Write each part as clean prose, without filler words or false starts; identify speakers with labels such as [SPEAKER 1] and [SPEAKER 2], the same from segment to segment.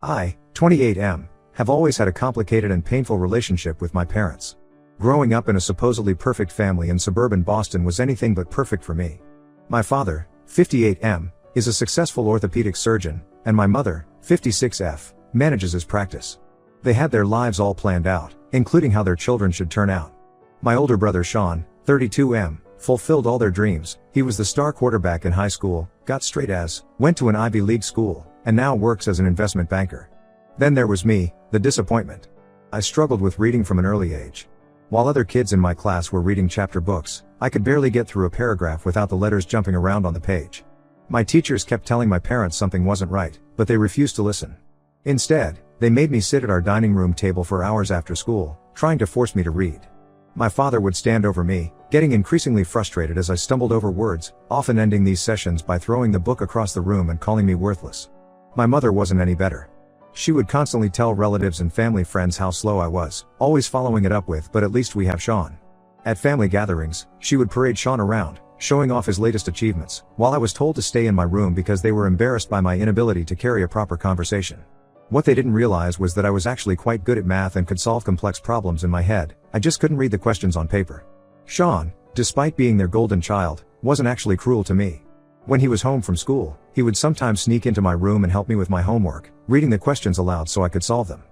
[SPEAKER 1] I, 28M, have always had a complicated and painful relationship with my parents. Growing up in a supposedly perfect family in suburban Boston was anything but perfect for me. My father, 58M, is a successful orthopedic surgeon, and my mother, 56F, manages his practice. They had their lives all planned out, including how their children should turn out. My older brother Sean, 32M, fulfilled all their dreams. He was the star quarterback in high school, got straight A's, went to an Ivy League school, and now works as an investment banker. Then there was me, the disappointment. I struggled with reading from an early age. While other kids in my class were reading chapter books, I could barely get through a paragraph without the letters jumping around on the page. My teachers kept telling my parents something wasn't right, but they refused to listen. Instead, they made me sit at our dining room table for hours after school, trying to force me to read. My father would stand over me, getting increasingly frustrated as I stumbled over words, often ending these sessions by throwing the book across the room and calling me worthless. My mother wasn't any better. She would constantly tell relatives and family friends how slow I was, always following it up with, "But at least we have Sean." At family gatherings, she would parade Sean around, showing off his latest achievements, while I was told to stay in my room because they were embarrassed by my inability to carry a proper conversation. What they didn't realize was that I was actually quite good at math and could solve complex problems in my head. I just couldn't read the questions on paper. Sean, despite being their golden child, wasn't actually cruel to me. When he was home from school, he would sometimes sneak into my room and help me with my homework, reading the questions aloud so I could solve them.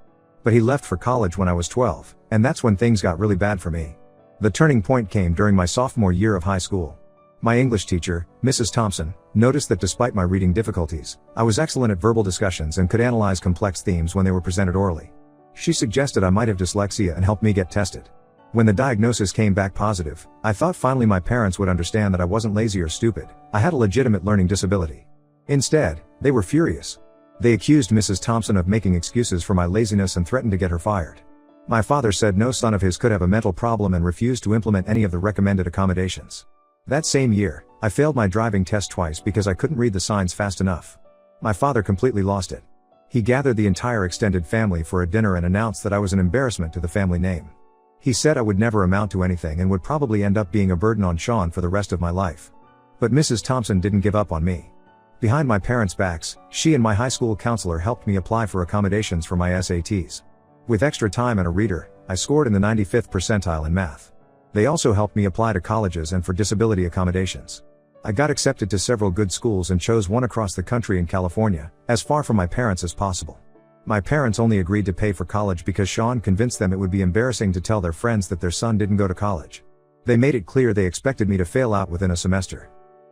[SPEAKER 1] But he left for college when I was 12, and that's when things got really bad for me. The turning point came during my sophomore year of high school. My English teacher, Mrs. Thompson, noticed that despite my reading difficulties, I was excellent at verbal discussions and could analyze complex themes when they were presented orally. She suggested I might have dyslexia and helped me get tested. When the diagnosis came back positive, I thought finally my parents would understand that I wasn't lazy or stupid. I had a legitimate learning disability. Instead, they were furious. They accused Mrs. Thompson of making excuses for my laziness and threatened to get her fired. My father said no son of his could have a mental problem and refused to implement any of the recommended accommodations. That same year, I failed my driving test twice because I couldn't read the signs fast enough. My father completely lost it. He gathered the entire extended family for a dinner and announced that I was an embarrassment to the family name. He said I would never amount to anything and would probably end up being a burden on Sean for the rest of my life. But Mrs. Thompson didn't give up on me. Behind my parents' backs, she and my high school counselor helped me apply for accommodations for my SATs. With extra time and a reader, I scored in the 95th percentile in math. They also helped me apply to colleges and for disability accommodations. I got accepted to several good schools and chose one across the country in California, as far from my parents as possible. My parents only agreed to pay for college because Sean convinced them it would be embarrassing to tell their friends that their son didn't go to college. They made it clear they expected me to fail out within a semester.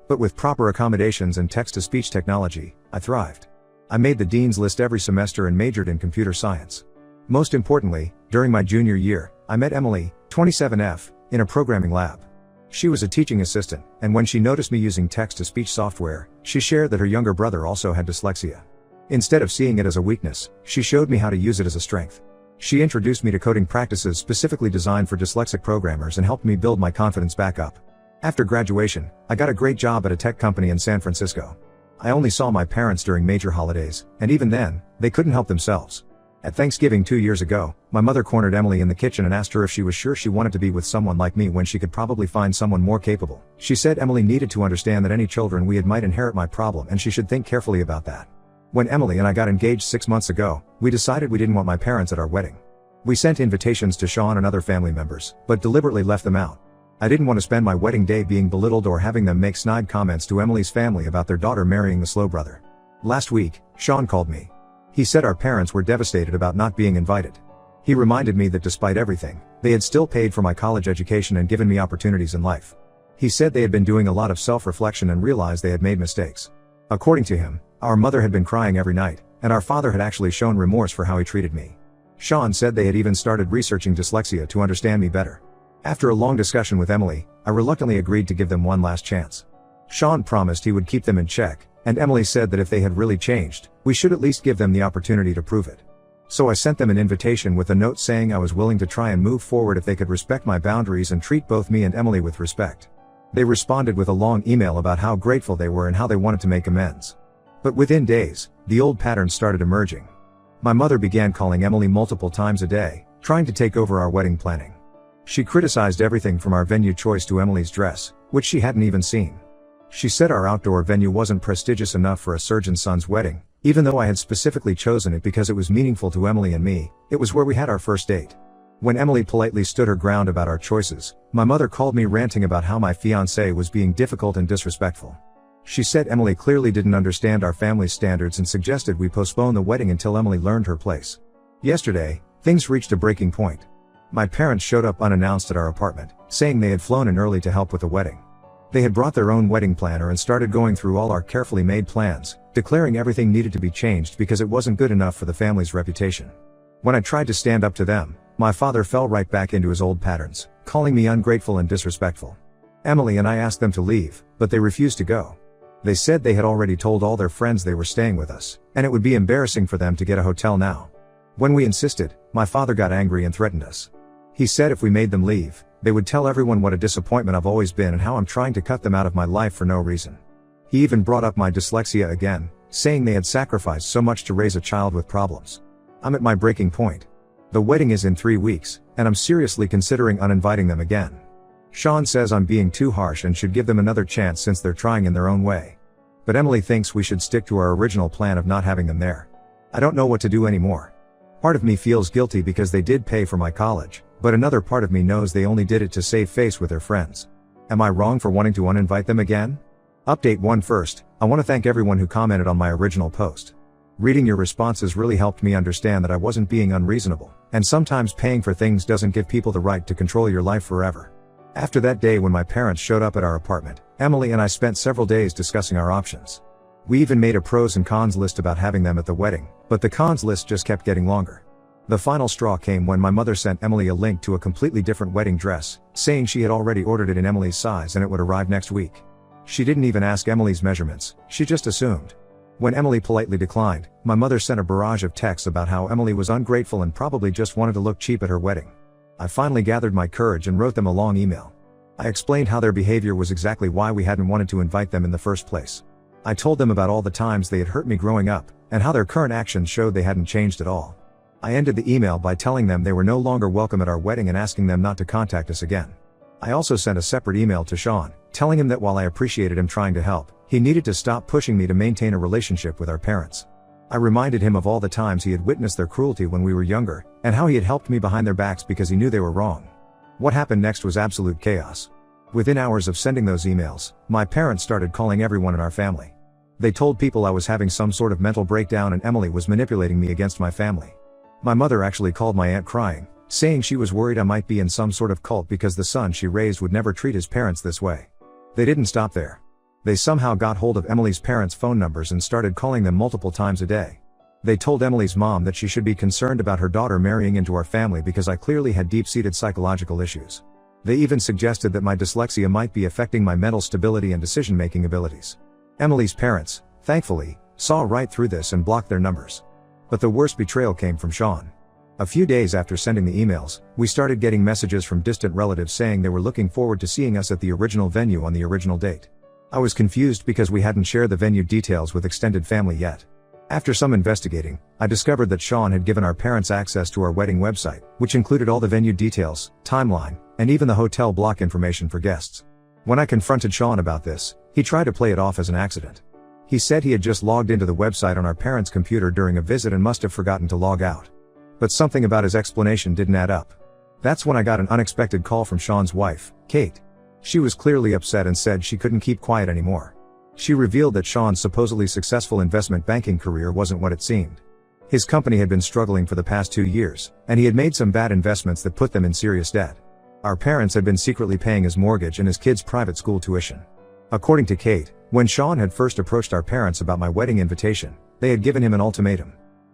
[SPEAKER 1] But with proper accommodations and text-to-speech technology, I thrived. I made the dean's list every semester and majored in computer science. Most importantly, during my junior year, I met Emily, 27F, in a programming lab. She was a teaching assistant, and when she noticed me using text-to-speech software, she shared that her younger brother also had dyslexia. Instead of seeing it as a weakness, she showed me how to use it as a strength. She introduced me to coding practices specifically designed for dyslexic programmers and helped me build my confidence back up. After graduation, I got a great job at a tech company in San Francisco. I only saw my parents during major holidays, and even then, they couldn't help themselves. At Thanksgiving 2 years ago, my mother cornered Emily in the kitchen and asked her if she was sure she wanted to be with someone like me when she could probably find someone more capable. She said Emily needed to understand that any children we had might inherit my problem and she should think carefully about that. When Emily and I got engaged 6 months ago, we decided we didn't want my parents at our wedding. We sent invitations to Sean and other family members, but deliberately left them out. I didn't want to spend my wedding day being belittled or having them make snide comments to Emily's family about their daughter marrying the slow brother. Last week, Sean called me. He said our parents were devastated about not being invited. He reminded me that despite everything, they had still paid for my college education and given me opportunities in life. He said they had been doing a lot of self-reflection and realized they had made mistakes. According to him, our mother had been crying every night, and our father had actually shown remorse for how he treated me. Sean said they had even started researching dyslexia to understand me better. After a long discussion with Emily, I reluctantly agreed to give them one last chance. Sean promised he would keep them in check, and Emily said that if they had really changed, we should at least give them the opportunity to prove it. So I sent them an invitation with a note saying I was willing to try and move forward if they could respect my boundaries and treat both me and Emily with respect. They responded with a long email about how grateful they were and how they wanted to make amends. But within days, the old patterns started emerging. My mother began calling Emily multiple times a day, trying to take over our wedding planning. She criticized everything from our venue choice to Emily's dress, which she hadn't even seen. She said our outdoor venue wasn't prestigious enough for a surgeon's son's wedding, even though I had specifically chosen it because it was meaningful to Emily and me. It was where we had our first date. When Emily politely stood her ground about our choices, my mother called me ranting about how my fiancé was being difficult and disrespectful. She said Emily clearly didn't understand our family's standards and suggested we postpone the wedding until Emily learned her place. Yesterday, things reached a breaking point. My parents showed up unannounced at our apartment, saying they had flown in early to help with the wedding. They had brought their own wedding planner and started going through all our carefully made plans, declaring everything needed to be changed because it wasn't good enough for the family's reputation. When I tried to stand up to them, my father fell right back into his old patterns, calling me ungrateful and disrespectful. Emily and I asked them to leave, but they refused to go. They said they had already told all their friends they were staying with us, and it would be embarrassing for them to get a hotel now. When we insisted, my father got angry and threatened us. He said if we made them leave, they would tell everyone what a disappointment I've always been and how I'm trying to cut them out of my life for no reason. He even brought up my dyslexia again, saying they had sacrificed so much to raise a child with problems. I'm at my breaking point. The wedding is in 3 weeks, and I'm seriously considering uninviting them again. Sean says I'm being too harsh and should give them another chance since they're trying in their own way. But Emily thinks we should stick to our original plan of not having them there. I don't know what to do anymore. Part of me feels guilty because they did pay for my college, but another part of me knows they only did it to save face with their friends. Am I wrong for wanting to uninvite them again? Update 1 first, I want to thank everyone who commented on my original post. Reading your responses really helped me understand that I wasn't being unreasonable, and sometimes paying for things doesn't give people the right to control your life forever. After that day when my parents showed up at our apartment, Emily and I spent several days discussing our options. We even made a pros and cons list about having them at the wedding, but the cons list just kept getting longer. The final straw came when my mother sent Emily a link to a completely different wedding dress, saying she had already ordered it in Emily's size and it would arrive next week. She didn't even ask Emily's measurements, she just assumed. When Emily politely declined, my mother sent a barrage of texts about how Emily was ungrateful and probably just wanted to look cheap at her wedding. I finally gathered my courage and wrote them a long email. I explained how their behavior was exactly why we hadn't wanted to invite them in the first place. I told them about all the times they had hurt me growing up, and how their current actions showed they hadn't changed at all. I ended the email by telling them they were no longer welcome at our wedding and asking them not to contact us again. I also sent a separate email to Sean, telling him that while I appreciated him trying to help, he needed to stop pushing me to maintain a relationship with our parents. I reminded him of all the times he had witnessed their cruelty when we were younger, and how he had helped me behind their backs because he knew they were wrong. What happened next was absolute chaos. Within hours of sending those emails, my parents started calling everyone in our family. They told people I was having some sort of mental breakdown and Emily was manipulating me against my family. My mother actually called my aunt crying, saying she was worried I might be in some sort of cult because the son she raised would never treat his parents this way. They didn't stop there. They somehow got hold of Emily's parents' phone numbers and started calling them multiple times a day. They told Emily's mom that she should be concerned about her daughter marrying into our family because I clearly had deep-seated psychological issues. They even suggested that my dyslexia might be affecting my mental stability and decision-making abilities. Emily's parents, thankfully, saw right through this and blocked their numbers. But the worst betrayal came from Sean. A few days after sending the emails, we started getting messages from distant relatives saying they were looking forward to seeing us at the original venue on the original date. I was confused because we hadn't shared the venue details with extended family yet. After some investigating, I discovered that Sean had given our parents access to our wedding website, which included all the venue details, timeline, and even the hotel block information for guests. When I confronted Sean about this, he tried to play it off as an accident. He said he had just logged into the website on our parents' computer during a visit and must have forgotten to log out. But something about his explanation didn't add up. That's when I got an unexpected call from Sean's wife, Kate. She was clearly upset and said she couldn't keep quiet anymore. She revealed that Sean's supposedly successful investment banking career wasn't what it seemed. His company had been struggling for the past 2 years, and he had made some bad investments that put them in serious debt. Our parents had been secretly paying his mortgage and his kids' private school tuition. According to Kate, when Sean had first approached our parents about my wedding invitation, they had given him an ultimatum.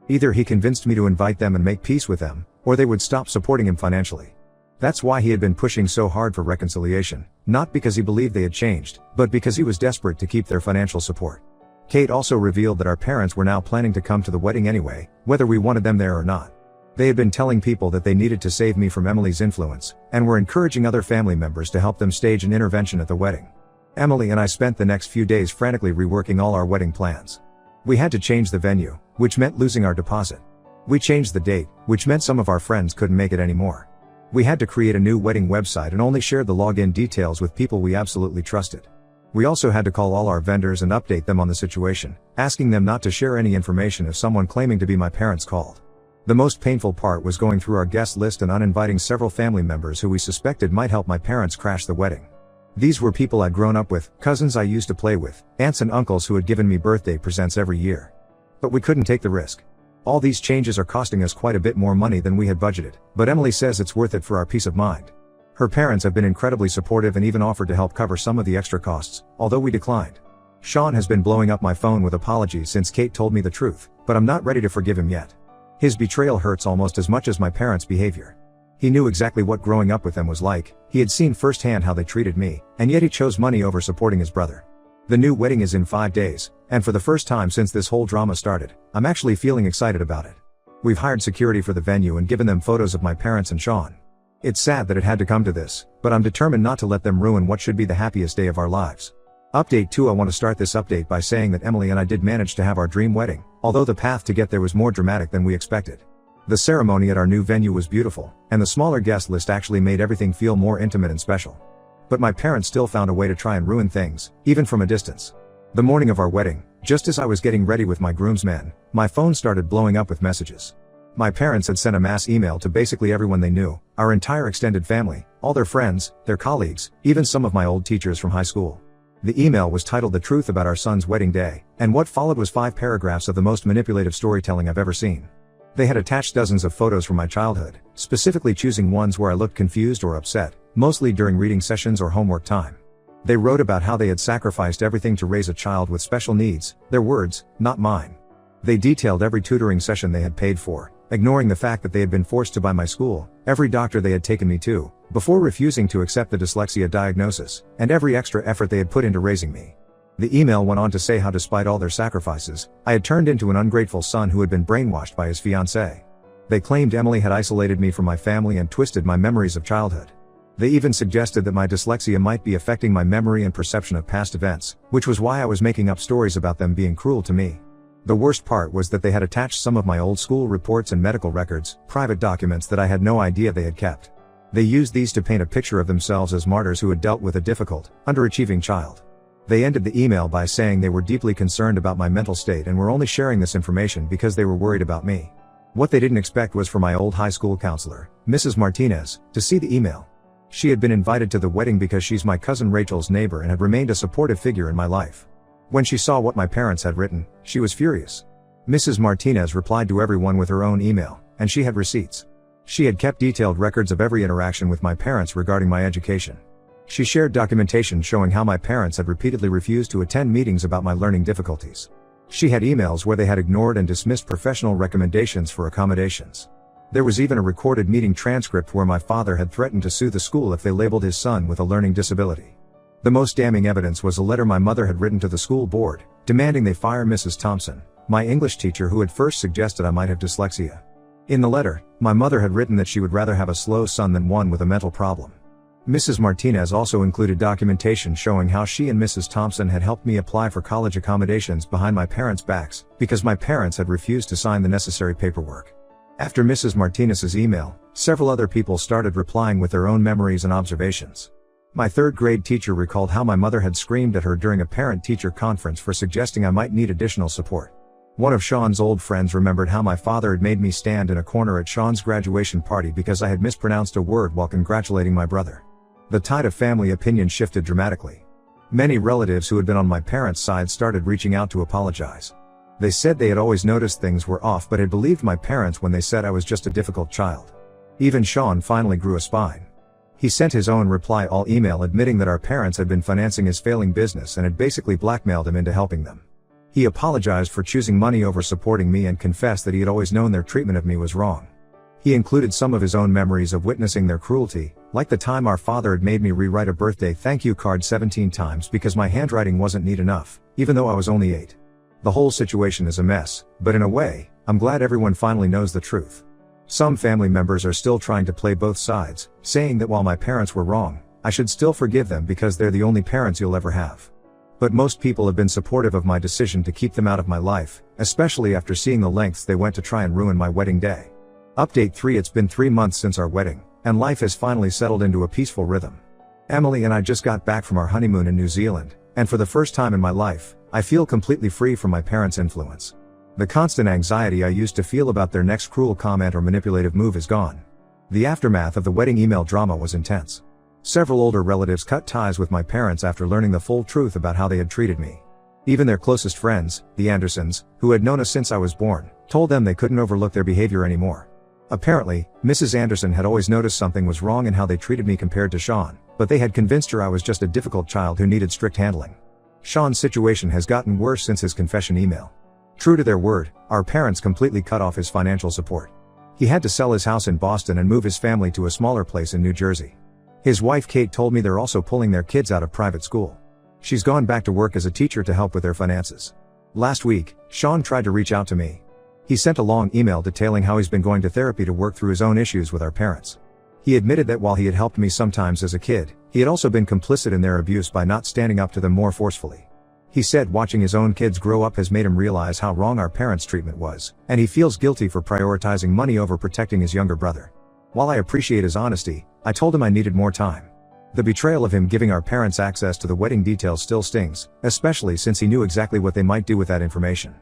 [SPEAKER 1] Either he convinced me to invite them and make peace with them, or they would stop supporting him financially. That's why he had been pushing so hard for reconciliation, not because he believed they had changed, but because he was desperate to keep their financial support. Kate also revealed that our parents were now planning to come to the wedding anyway, whether we wanted them there or not. They had been telling people that they needed to save me from Emily's influence, and were encouraging other family members to help them stage an intervention at the wedding. Emily and I spent the next few days frantically reworking all our wedding plans. We had to change the venue, which meant losing our deposit. We changed the date, which meant some of our friends couldn't make it anymore. We had to create a new wedding website and only shared the login details with people we absolutely trusted. We also had to call all our vendors and update them on the situation, asking them not to share any information if someone claiming to be my parents called. The most painful part was going through our guest list and uninviting several family members who we suspected might help my parents crash the wedding. These were people I'd grown up with, cousins I used to play with, aunts and uncles who had given me birthday presents every year. But we couldn't take the risk. All these changes are costing us quite a bit more money than we had budgeted, but Emily says it's worth it for our peace of mind. Her parents have been incredibly supportive and even offered to help cover some of the extra costs, although we declined. Sean has been blowing up my phone with apologies since Kate told me the truth, but I'm not ready to forgive him yet. His betrayal hurts almost as much as my parents' behavior. He knew exactly what growing up with them was like, he had seen firsthand how they treated me, and yet he chose money over supporting his brother. The new wedding is in 5 days, and for the first time since this whole drama started, I'm actually feeling excited about it. We've hired security for the venue and given them photos of my parents and Sean. It's sad that it had to come to this, but I'm determined not to let them ruin what should be the happiest day of our lives. Update 2. I want to start this update by saying that Emily and I did manage to have our dream wedding, although the path to get there was more dramatic than we expected. The ceremony at our new venue was beautiful, and the smaller guest list actually made everything feel more intimate and special. But my parents still found a way to try and ruin things, even from a distance. The morning of our wedding, just as I was getting ready with my groomsmen, my phone started blowing up with messages. My parents had sent a mass email to basically everyone they knew, our entire extended family, all their friends, their colleagues, even some of my old teachers from high school. The email was titled "The Truth About Our Son's Wedding Day," and what followed was 5 paragraphs of the most manipulative storytelling I've ever seen. They had attached dozens of photos from my childhood, specifically choosing ones where I looked confused or upset, mostly during reading sessions or homework time. They wrote about how they had sacrificed everything to raise a child with special needs, their words, not mine. They detailed every tutoring session they had paid for, ignoring the fact that they had been forced to by my school, every doctor they had taken me to, before refusing to accept the dyslexia diagnosis, and every extra effort they had put into raising me. The email went on to say how despite all their sacrifices, I had turned into an ungrateful son who had been brainwashed by his fiancée. They claimed Emily had isolated me from my family and twisted my memories of childhood. They even suggested that my dyslexia might be affecting my memory and perception of past events, which was why I was making up stories about them being cruel to me. The worst part was that they had attached some of my old school reports and medical records, private documents that I had no idea they had kept. They used these to paint a picture of themselves as martyrs who had dealt with a difficult, underachieving child. They ended the email by saying they were deeply concerned about my mental state and were only sharing this information because they were worried about me. What they didn't expect was for my old high school counselor, Mrs. Martinez, to see the email. She had been invited to the wedding because she's my cousin Rachel's neighbor and had remained a supportive figure in my life. When she saw what my parents had written, she was furious. Mrs. Martinez replied to everyone with her own email, and she had receipts. She had kept detailed records of every interaction with my parents regarding my education. She shared documentation showing how my parents had repeatedly refused to attend meetings about my learning difficulties. She had emails where they had ignored and dismissed professional recommendations for accommodations. There was even a recorded meeting transcript where my father had threatened to sue the school if they labeled his son with a learning disability. The most damning evidence was a letter my mother had written to the school board, demanding they fire Mrs. Thompson, my English teacher who had first suggested I might have dyslexia. In the letter, my mother had written that she would rather have a slow son than one with a mental problem. Mrs. Martinez also included documentation showing how she and Mrs. Thompson had helped me apply for college accommodations behind my parents' backs, because my parents had refused to sign the necessary paperwork. After Mrs. Martinez's email, several other people started replying with their own memories and observations. My third-grade teacher recalled how my mother had screamed at her during a parent-teacher conference for suggesting I might need additional support. One of Sean's old friends remembered how my father had made me stand in a corner at Sean's graduation party because I had mispronounced a word while congratulating my brother. The tide of family opinion shifted dramatically. Many relatives who had been on my parents' side started reaching out to apologize. They said they had always noticed things were off but had believed my parents when they said I was just a difficult child. Even Sean finally grew a spine. He sent his own reply-all email admitting that our parents had been financing his failing business and had basically blackmailed him into helping them. He apologized for choosing money over supporting me and confessed that he had always known their treatment of me was wrong. He included some of his own memories of witnessing their cruelty, like the time our father had made me rewrite a birthday thank you card 17 times because my handwriting wasn't neat enough, even though I was only 8. The whole situation is a mess, but in a way, I'm glad everyone finally knows the truth. Some family members are still trying to play both sides, saying that while my parents were wrong, I should still forgive them because they're the only parents you'll ever have. But most people have been supportive of my decision to keep them out of my life, especially after seeing the lengths they went to try and ruin my wedding day. Update 3. It's been 3 months since our wedding, and life has finally settled into a peaceful rhythm. Emily and I just got back from our honeymoon in New Zealand, and for the first time in my life, I feel completely free from my parents' influence. The constant anxiety I used to feel about their next cruel comment or manipulative move is gone. The aftermath of the wedding email drama was intense. Several older relatives cut ties with my parents after learning the full truth about how they had treated me. Even their closest friends, the Andersons, who had known us since I was born, told them they couldn't overlook their behavior anymore. Apparently, Mrs. Anderson had always noticed something was wrong in how they treated me compared to Sean, but they had convinced her I was just a difficult child who needed strict handling. Sean's situation has gotten worse since his confession email. True to their word, our parents completely cut off his financial support. He had to sell his house in Boston and move his family to a smaller place in New Jersey. His wife Kate told me they're also pulling their kids out of private school. She's gone back to work as a teacher to help with their finances. Last week, Sean tried to reach out to me. He sent a long email detailing how he's been going to therapy to work through his own issues with our parents. He admitted that while he had helped me sometimes as a kid, he had also been complicit in their abuse by not standing up to them more forcefully. He said watching his own kids grow up has made him realize how wrong our parents' treatment was, and he feels guilty for prioritizing money over protecting his younger brother. While I appreciate his honesty, I told him I needed more time. The betrayal of him giving our parents access to the wedding details still stings, especially since he knew exactly what they might do with that information.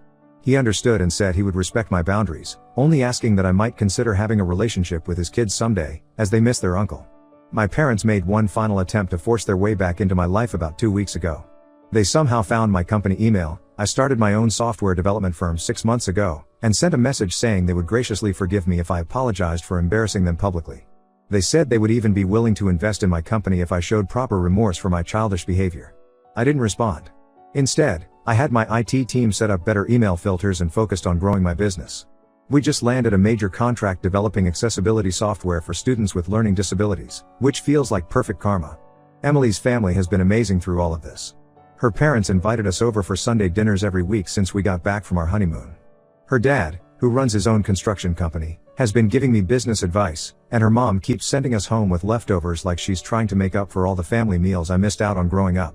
[SPEAKER 1] He understood and said he would respect my boundaries, only asking that I might consider having a relationship with his kids someday, as they miss their uncle. My parents made one final attempt to force their way back into my life about 2 weeks ago. They somehow found my company email. I started my own software development firm 6 months ago, and sent a message saying they would graciously forgive me if I apologized for embarrassing them publicly. They said they would even be willing to invest in my company if I showed proper remorse for my childish behavior. I didn't respond. Instead, I had my IT team set up better email filters and focused on growing my business. We just landed a major contract developing accessibility software for students with learning disabilities, which feels like perfect karma. Emily's family has been amazing through all of this. Her parents invited us over for Sunday dinners every week since we got back from our honeymoon. Her dad, who runs his own construction company, has been giving me business advice, and her mom keeps sending us home with leftovers like she's trying to make up for all the family meals I missed out on growing up.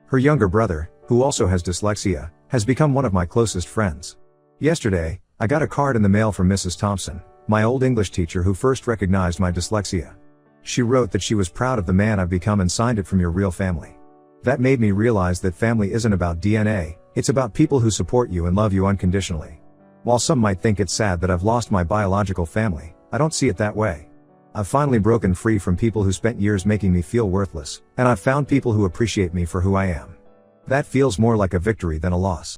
[SPEAKER 1] Her younger brother, who also has dyslexia, has become one of my closest friends. Yesterday, I got a card in the mail from Mrs. Thompson, my old English teacher who first recognized my dyslexia. She wrote that she was proud of the man I've become and signed it from your real family. That made me realize that family isn't about DNA, it's about people who support you and love you unconditionally. While some might think it's sad that I've lost my biological family, I don't see it that way. I've finally broken free from people who spent years making me feel worthless, and I've found people who appreciate me for who I am. That feels more like a victory than a loss.